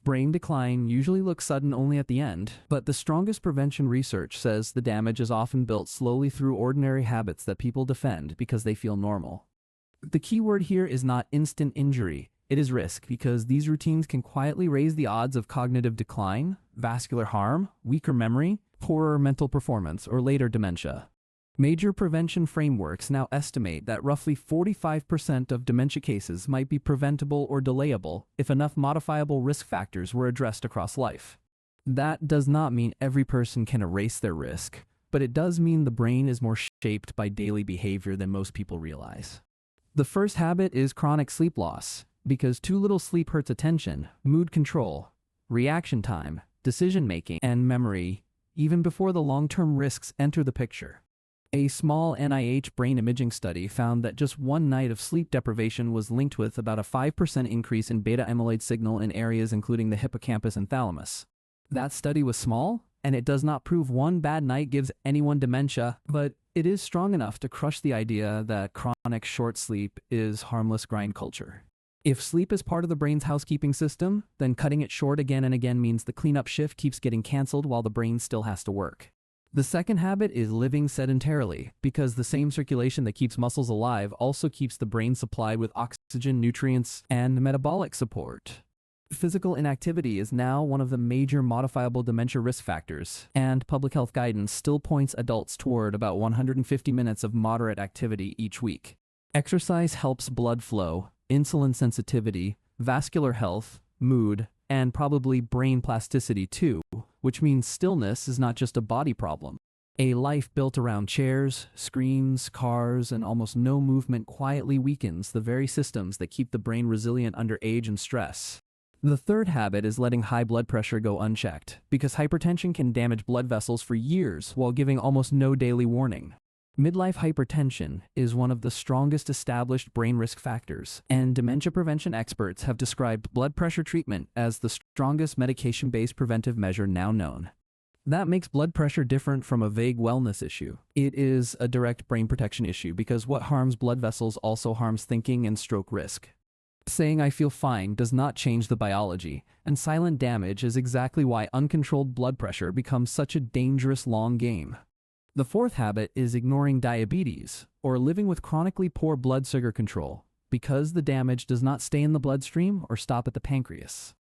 Brain decline usually looks sudden only at the end, but the strongest prevention research says the damage is often built slowly through ordinary habits that people defend because they feel normal. The key word here is not instant injury, it is risk, because these routines can quietly raise the odds of cognitive decline, vascular harm, weaker memory, poorer mental performance, or later dementia. Major prevention frameworks now estimate that roughly 45% of dementia cases might be preventable or delayable if enough modifiable risk factors were addressed across life. That does not mean every person can erase their risk, but it does mean the brain is more shaped by daily behavior than most people realize. The first habit is chronic sleep loss, because too little sleep hurts attention, mood control, reaction time, decision-making, and memory, even before the long-term risks enter the picture. A small NIH brain imaging study found that just one night of sleep deprivation was linked with about a 5% increase in beta amyloid signal in areas including the hippocampus and thalamus. That study was small, and it does not prove one bad night gives anyone dementia, but it is strong enough to crush the idea that chronic short sleep is harmless grind culture. If sleep is part of the brain's housekeeping system, then cutting it short again and again means the cleanup shift keeps getting canceled while the brain still has to work. The second habit is living sedentarily, because the same circulation that keeps muscles alive also keeps the brain supplied with oxygen, nutrients, and metabolic support. Physical inactivity is now one of the major modifiable dementia risk factors, and public health guidance still points adults toward about 150 minutes of moderate activity each week. Exercise helps blood flow, insulin sensitivity, vascular health, mood, and probably brain plasticity too, which means stillness is not just a body problem. A life built around chairs, screens, cars, and almost no movement quietly weakens the very systems that keep the brain resilient under age and stress. The third habit is letting high blood pressure go unchecked, because hypertension can damage blood vessels for years while giving almost no daily warning. Midlife hypertension is one of the strongest established brain risk factors, and dementia prevention experts have described blood pressure treatment as the strongest medication-based preventive measure now known. That makes blood pressure different from a vague wellness issue. It is a direct brain protection issue because what harms blood vessels also harms thinking and stroke risk. Saying "I feel fine" does not change the biology, and silent damage is exactly why uncontrolled blood pressure becomes such a dangerous long game. The fourth habit is ignoring diabetes, or living with chronically poor blood sugar control, because the damage does not stay in the bloodstream or stop at the pancreas.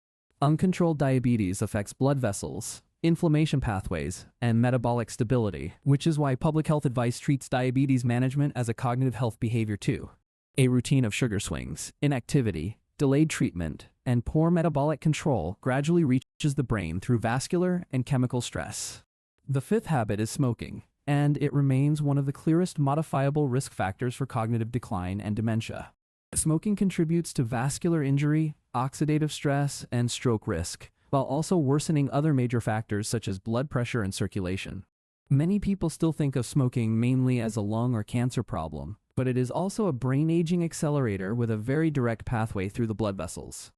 Uncontrolled diabetes affects blood vessels, inflammation pathways, and metabolic stability, which is why public health advice treats diabetes management as a cognitive health behavior too. A routine of sugar swings, inactivity, delayed treatment, and poor metabolic control gradually reaches the brain through vascular and chemical stress. The fifth habit is smoking, and it remains one of the clearest modifiable risk factors for cognitive decline and dementia. Smoking contributes to vascular injury, oxidative stress, and stroke risk, while also worsening other major factors such as blood pressure and circulation. Many people still think of smoking mainly as a lung or cancer problem, but it is also a brain aging accelerator with a very direct pathway through the blood vessels.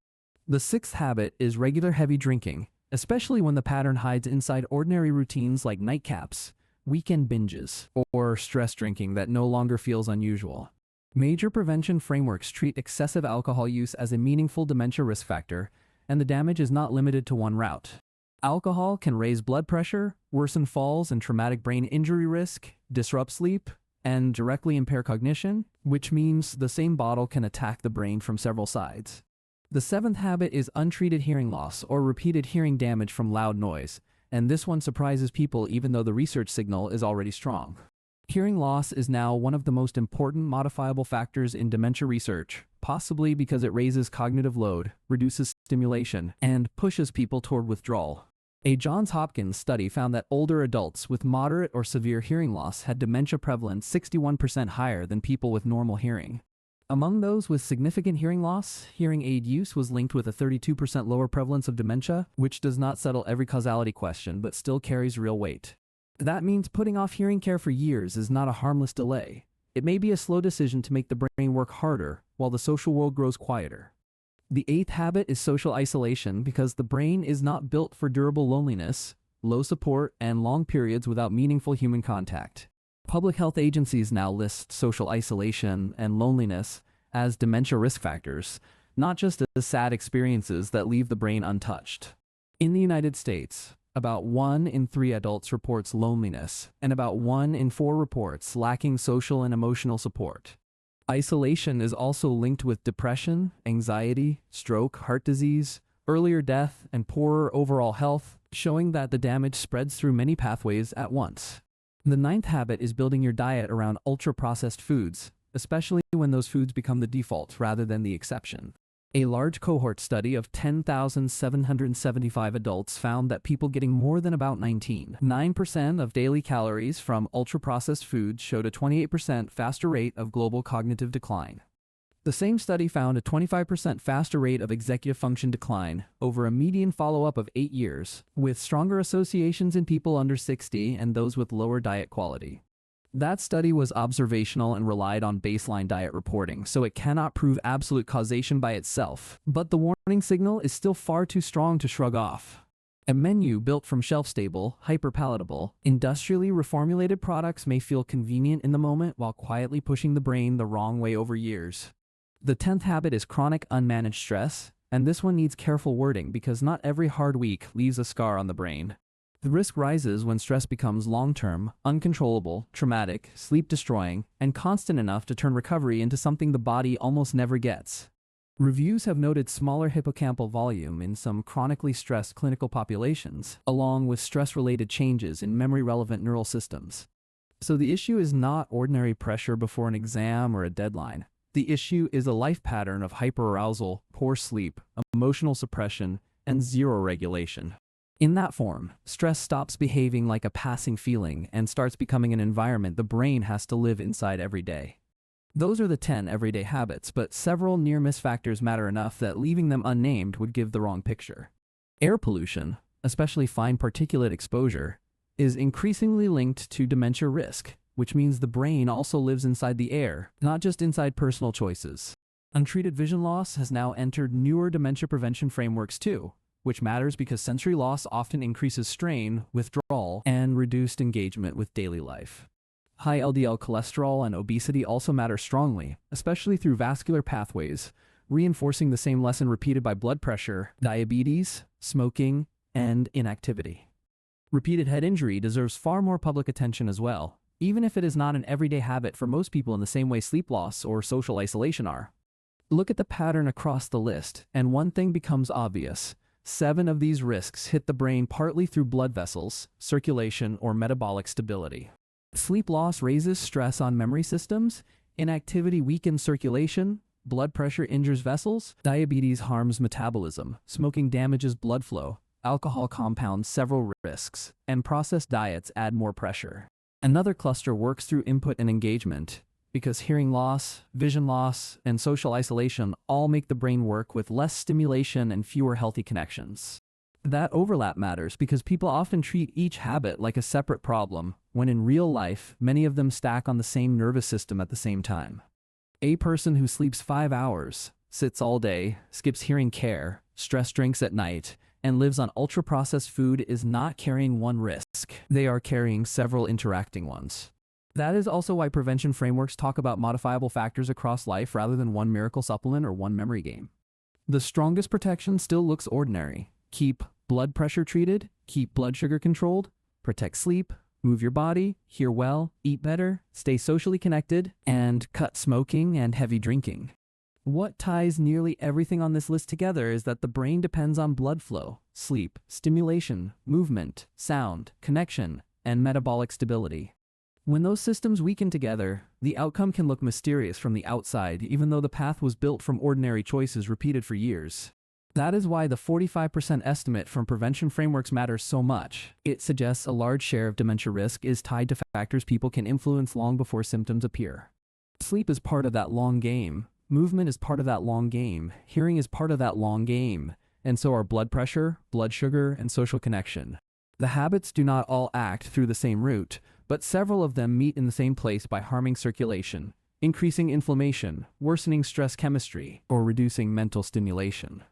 The sixth habit is regular heavy drinking, especially when the pattern hides inside ordinary routines like nightcaps, weekend binges, or stress drinking that no longer feels unusual. Major prevention frameworks treat excessive alcohol use as a meaningful dementia risk factor, and the damage is not limited to one route. Alcohol can raise blood pressure, worsen falls and traumatic brain injury risk, disrupt sleep, and directly impair cognition, which means the same bottle can attack the brain from several sides. The seventh habit is untreated hearing loss or repeated hearing damage from loud noise, and this one surprises people even though the research signal is already strong. Hearing loss is now one of the most important modifiable factors in dementia research, possibly because it raises cognitive load, reduces stimulation, and pushes people toward withdrawal. A Johns Hopkins study found that older adults with moderate or severe hearing loss had dementia prevalence 61% higher than people with normal hearing. Among those with significant hearing loss, hearing aid use was linked with a 32% lower prevalence of dementia, which does not settle every causality question but still carries real weight. That means putting off hearing care for years is not a harmless delay. It may be a slow decision to make the brain work harder while the social world grows quieter. The eighth habit is social isolation because the brain is not built for durable loneliness, low support, and long periods without meaningful human contact. Public health agencies now list social isolation and loneliness as dementia risk factors, not just as sad experiences that leave the brain untouched. In the United States, about 1 in 3 adults reports loneliness, and about 1 in 4 reports lacking social and emotional support. Isolation is also linked with depression, anxiety, stroke, heart disease, earlier death, and poorer overall health, showing that the damage spreads through many pathways at once. The 9th habit is building your diet around ultra-processed foods, especially when those foods become the default rather than the exception. A large cohort study of 10,775 adults found that people getting more than about 19.9% of daily calories from ultra-processed foods showed a 28% faster rate of global cognitive decline. The same study found a 25% faster rate of executive function decline over a median follow-up of 8 years, with stronger associations in people under 60 and those with lower diet quality. That study was observational and relied on baseline diet reporting, so it cannot prove absolute causation by itself. But the warning signal is still far too strong to shrug off. A menu built from shelf-stable, hyper-palatable, industrially reformulated products may feel convenient in the moment while quietly pushing the brain the wrong way over years. The 10th habit is chronic unmanaged stress, and this one needs careful wording because not every hard week leaves a scar on the brain. The risk rises when stress becomes long-term, uncontrollable, traumatic, sleep-destroying, and constant enough to turn recovery into something the body almost never gets. Reviews have noted smaller hippocampal volume in some chronically stressed clinical populations, along with stress-related changes in memory-relevant neural systems. So the issue is not ordinary pressure before an exam or a deadline. The issue is a life pattern of hyperarousal, poor sleep, emotional suppression, and zero regulation. In that form, stress stops behaving like a passing feeling and starts becoming an environment the brain has to live inside every day. Those are the 10 everyday habits, but several near-miss factors matter enough that leaving them unnamed would give the wrong picture. Air pollution, especially fine particulate exposure, is increasingly linked to dementia risk, which means the brain also lives inside the air, not just inside personal choices. Untreated vision loss has now entered newer dementia prevention frameworks too, which matters because sensory loss often increases strain, withdrawal, and reduced engagement with daily life. High LDL cholesterol and obesity also matter strongly, especially through vascular pathways, reinforcing the same lesson repeated by blood pressure, diabetes, smoking, and inactivity. Repeated head injury deserves far more public attention as well, even if it is not an everyday habit for most people in the same way sleep loss or social isolation are. Look at the pattern across the list, and one thing becomes obvious. 7 of these risks hit the brain partly through blood vessels, circulation, or metabolic stability. Sleep loss raises stress on memory systems, inactivity weakens circulation, blood pressure injures vessels, diabetes harms metabolism, smoking damages blood flow, alcohol compounds several risks, and processed diets add more pressure. Another cluster works through input and engagement, because hearing loss, vision loss, and social isolation all make the brain work with less stimulation and fewer healthy connections. That overlap matters because people often treat each habit like a separate problem, when in real life, many of them stack on the same nervous system at the same time. A person who sleeps 5 hours, sits all day, skips hearing care, stress drinks at night, and lives on ultra-processed food is not carrying one risk. They are carrying several interacting ones. That is also why prevention frameworks talk about modifiable factors across life rather than one miracle supplement or one memory game. The strongest protection still looks ordinary. Keep blood pressure treated, keep blood sugar controlled, protect sleep, move your body, hear well, eat better, stay socially connected, and cut smoking and heavy drinking. What ties nearly everything on this list together is that the brain depends on blood flow, sleep, stimulation, movement, sound, connection, and metabolic stability. When those systems weaken together, the outcome can look mysterious from the outside, even though the path was built from ordinary choices repeated for years. That is why the 45% estimate from prevention frameworks matters so much. It suggests a large share of dementia risk is tied to factors people can influence long before symptoms appear. Sleep is part of that long game. Movement is part of that long game. Hearing is part of that long game. And so are blood pressure, blood sugar, and social connection. The habits do not all act through the same route, but several of them meet in the same place by harming circulation, increasing inflammation, worsening stress chemistry, or reducing mental stimulation.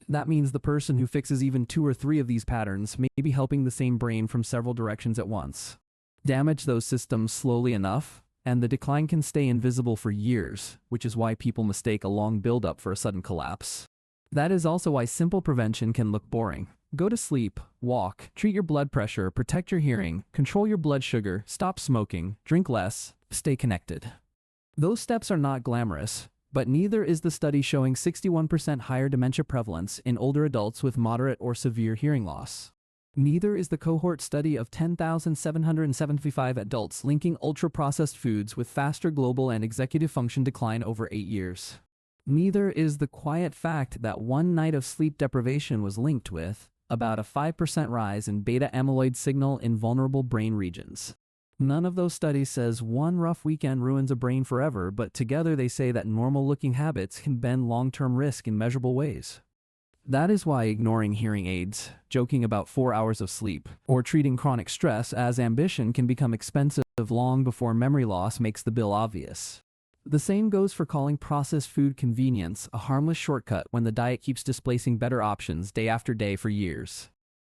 That means the person who fixes even 2 or 3 of these patterns may be helping the same brain from several directions at once. Damage those systems slowly enough, and the decline can stay invisible for years, which is why people mistake a long buildup for a sudden collapse. That is also why simple prevention can look boring. Go to sleep, walk, treat your blood pressure, protect your hearing, control your blood sugar, stop smoking, drink less, stay connected. Those steps are not glamorous, but neither is the study showing 61% higher dementia prevalence in older adults with moderate or severe hearing loss. Neither is the cohort study of 10,775 adults linking ultra-processed foods with faster global and executive function decline over 8 years. Neither is the quiet fact that one night of sleep deprivation was linked with about a 5% rise in beta amyloid signal in vulnerable brain regions. None of those studies says one rough weekend ruins a brain forever, but together they say that normal-looking habits can bend long-term risk in measurable ways. That is why ignoring hearing aids, joking about 4 hours of sleep, or treating chronic stress as ambition can become expensive long before memory loss makes the bill obvious. The same goes for calling processed food convenience a harmless shortcut when the diet keeps displacing better options day after day for years.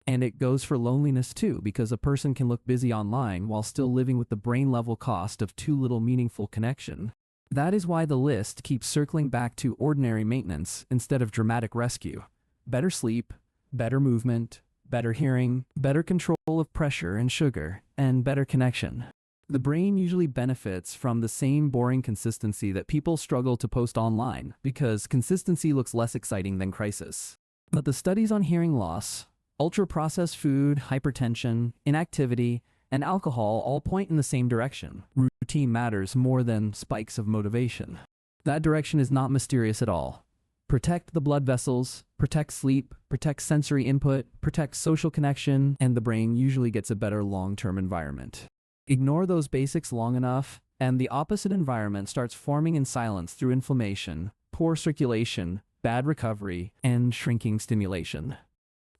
And it goes for loneliness too, because a person can look busy online while still living with the brain-level cost of too little meaningful connection. That is why the list keeps circling back to ordinary maintenance instead of dramatic rescue. Better sleep, better movement, better hearing, better control of pressure and sugar, and better connection. The brain usually benefits from the same boring consistency that people struggle to post online, because consistency looks less exciting than crisis. But the studies on hearing loss, ultra-processed food, hypertension, inactivity, and alcohol all point in the same direction. Routine matters more than spikes of motivation. That direction is not mysterious at all. Protect the blood vessels, protect sleep, protect sensory input, protect social connection, and the brain usually gets a better long-term environment. Ignore those basics long enough, and the opposite environment starts forming in silence through inflammation, poor circulation, bad recovery, and shrinking stimulation.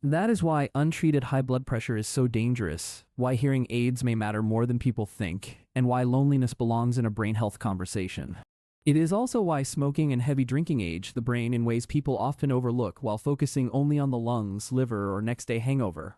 That is why untreated high blood pressure is so dangerous, why hearing aids may matter more than people think, and why loneliness belongs in a brain health conversation. It is also why smoking and heavy drinking age the brain in ways people often overlook while focusing only on the lungs, liver, or next-day hangover.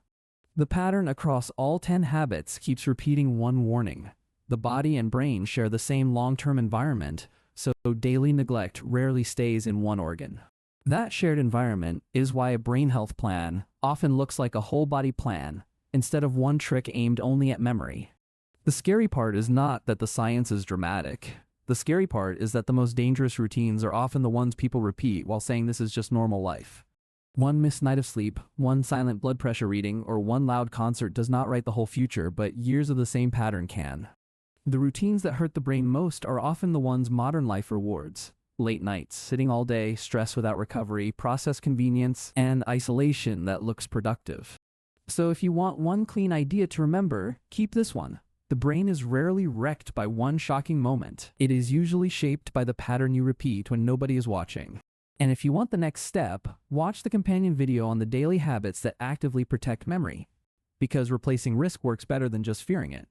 The pattern across all 10 habits keeps repeating one warning. The body and brain share the same long-term environment, so daily neglect rarely stays in one organ. That shared environment is why a brain health plan often looks like a whole-body plan, instead of one trick aimed only at memory. The scary part is not that the science is dramatic. The scary part is that the most dangerous routines are often the ones people repeat while saying this is just normal life. One missed night of sleep, one silent blood pressure reading, or one loud concert does not write the whole future, but years of the same pattern can. The routines that hurt the brain most are often the ones modern life rewards. Late nights, sitting all day, stress without recovery, processed convenience, and isolation that looks productive. So if you want one clean idea to remember, keep this one. The brain is rarely wrecked by one shocking moment. It is usually shaped by the pattern you repeat when nobody is watching. And if you want the next step, watch the companion video on the daily habits that actively protect memory. Because replacing risk works better than just fearing it.